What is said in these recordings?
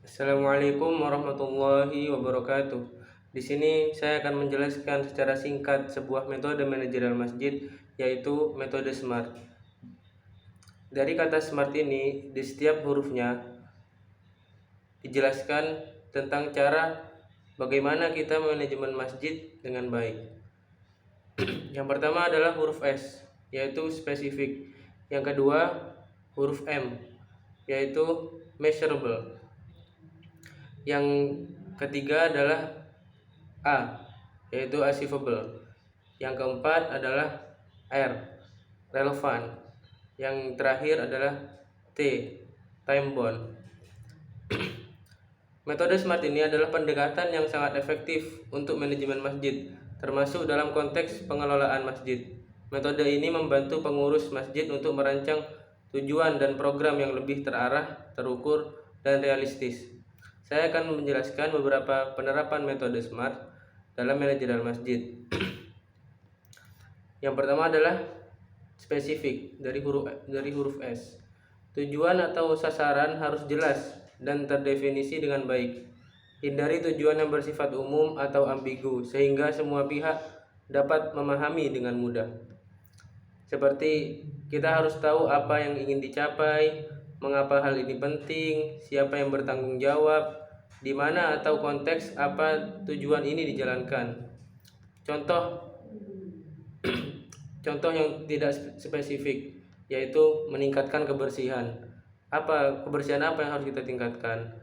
Assalamualaikum warahmatullahi wabarakatuh. Di sini saya akan menjelaskan secara singkat sebuah metode manajerial masjid, yaitu metode SMART. Dari kata SMART ini, di setiap hurufnya dijelaskan tentang cara bagaimana kita manajemen masjid dengan baik. Yang pertama adalah huruf S, yaitu spesifik. Yang kedua, huruf M, yaitu measurable. Yang ketiga adalah A, yaitu achievable. Yang keempat adalah R, relevant. Yang terakhir adalah T, time bound. Metode SMART ini adalah pendekatan yang sangat efektif untuk manajemen masjid, termasuk dalam konteks pengelolaan masjid. Metode ini membantu pengurus masjid untuk merancang tujuan dan program yang lebih terarah, terukur, dan realistis. Saya akan menjelaskan beberapa penerapan metode SMART dalam manajerial masjid. Yang pertama adalah spesifik dari huruf S. Tujuan atau sasaran harus jelas dan terdefinisi dengan baik. Hindari tujuan yang bersifat umum atau ambigu sehingga semua pihak dapat memahami dengan mudah. Seperti kita harus tahu apa yang ingin dicapai, mengapa hal ini penting, siapa yang bertanggung jawab, di mana atau konteks apa tujuan ini dijalankan. Contoh yang tidak spesifik, yaitu meningkatkan kebersihan. Kebersihan apa yang harus kita tingkatkan?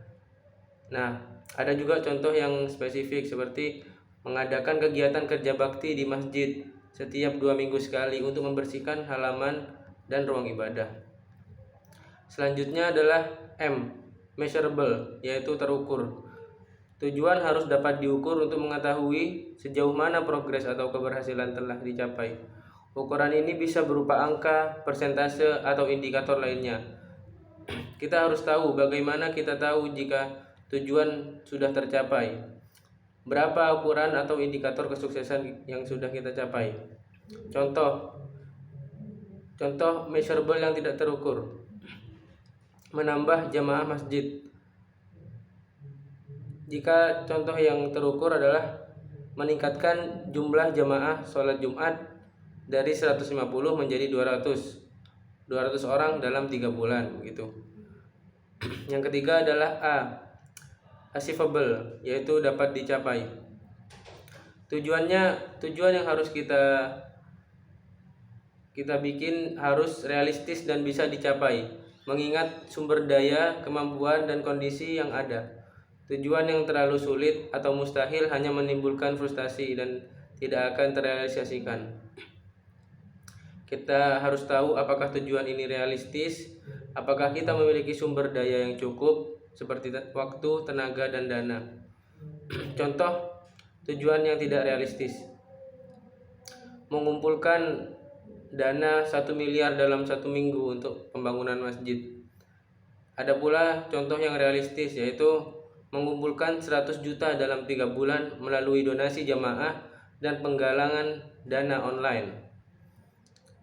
Nah, ada juga contoh yang spesifik seperti mengadakan kegiatan kerja bakti di masjid setiap 2 minggu sekali untuk membersihkan halaman dan ruang ibadah. Selanjutnya adalah M, measurable, yaitu terukur. Tujuan harus dapat diukur untuk mengetahui sejauh mana progres atau keberhasilan telah dicapai. Ukuran ini bisa berupa angka, persentase, atau indikator lainnya. Kita harus tahu bagaimana kita tahu jika tujuan sudah tercapai. Berapa ukuran atau indikator kesuksesan yang sudah kita capai. Contoh measurable yang tidak terukur. Menambah jamaah masjid. Jika contoh yang terukur adalah meningkatkan jumlah jamaah sholat Jumat dari 150 menjadi 200 orang dalam 3 bulan gitu. Yang ketiga adalah A, achievable, yaitu dapat dicapai. Tujuan yang harus kita bikin harus realistis dan bisa dicapai, mengingat sumber daya, kemampuan, dan kondisi yang ada. Tujuan yang terlalu sulit atau mustahil hanya menimbulkan frustasi dan tidak akan terrealisasikan. Kita harus tahu apakah tujuan ini realistis, apakah kita memiliki sumber daya yang cukup seperti waktu, tenaga, dan dana. Contoh tujuan yang tidak realistis: mengumpulkan dana 1 miliar dalam 1 minggu untuk pembangunan masjid. Ada pula contoh yang realistis, yaitu mengumpulkan 100 juta dalam 3 bulan melalui donasi jamaah dan penggalangan dana online.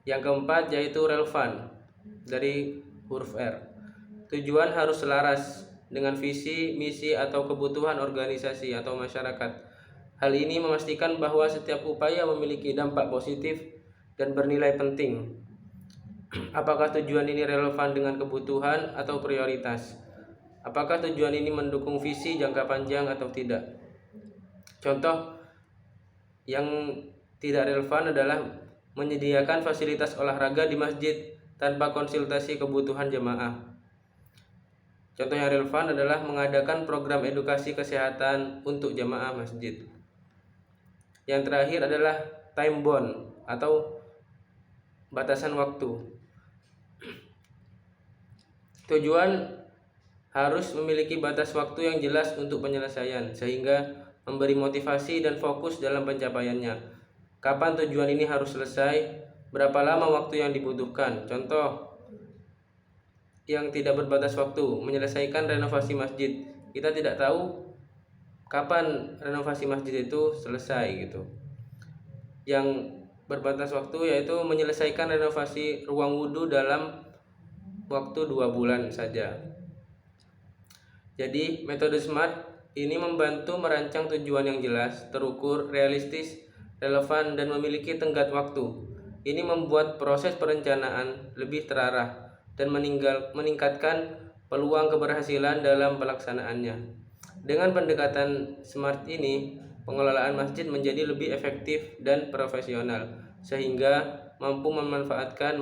Yang keempat yaitu relevan dari huruf R. Tujuan harus selaras dengan visi, misi, atau kebutuhan organisasi atau masyarakat. Hal ini memastikan bahwa setiap upaya memiliki dampak positif dan bernilai penting. Apakah tujuan ini relevan dengan kebutuhan atau prioritas? Apakah tujuan ini mendukung visi jangka panjang atau tidak? Contoh yang tidak relevan adalah menyediakan fasilitas olahraga di masjid tanpa konsultasi kebutuhan jemaah. Contoh yang relevan adalah mengadakan program edukasi kesehatan untuk jemaah masjid. Yang terakhir adalah time bound atau batasan waktu. Tujuan harus memiliki batas waktu yang jelas untuk penyelesaian sehingga memberi motivasi dan fokus dalam pencapaiannya. Kapan tujuan ini harus selesai? Berapa lama waktu yang dibutuhkan? Contoh yang tidak berbatas waktu, menyelesaikan renovasi masjid. Kita tidak tahu kapan renovasi masjid itu selesai gitu. Yang berbatas waktu yaitu menyelesaikan renovasi ruang wudhu dalam waktu 2 bulan saja. Jadi, metode SMART ini membantu merancang tujuan yang jelas, terukur, realistis, relevan, dan memiliki tenggat waktu. Ini membuat proses perencanaan lebih terarah dan meningkatkan peluang keberhasilan dalam pelaksanaannya. Dengan pendekatan SMART ini, pengelolaan masjid menjadi lebih efektif dan profesional, sehingga mampu memberikan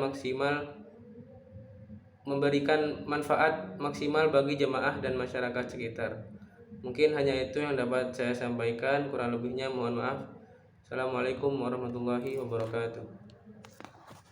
manfaat maksimal bagi jemaah dan masyarakat sekitar. Mungkin hanya itu yang dapat saya sampaikan, kurang lebihnya mohon maaf. Assalamualaikum warahmatullahi wabarakatuh.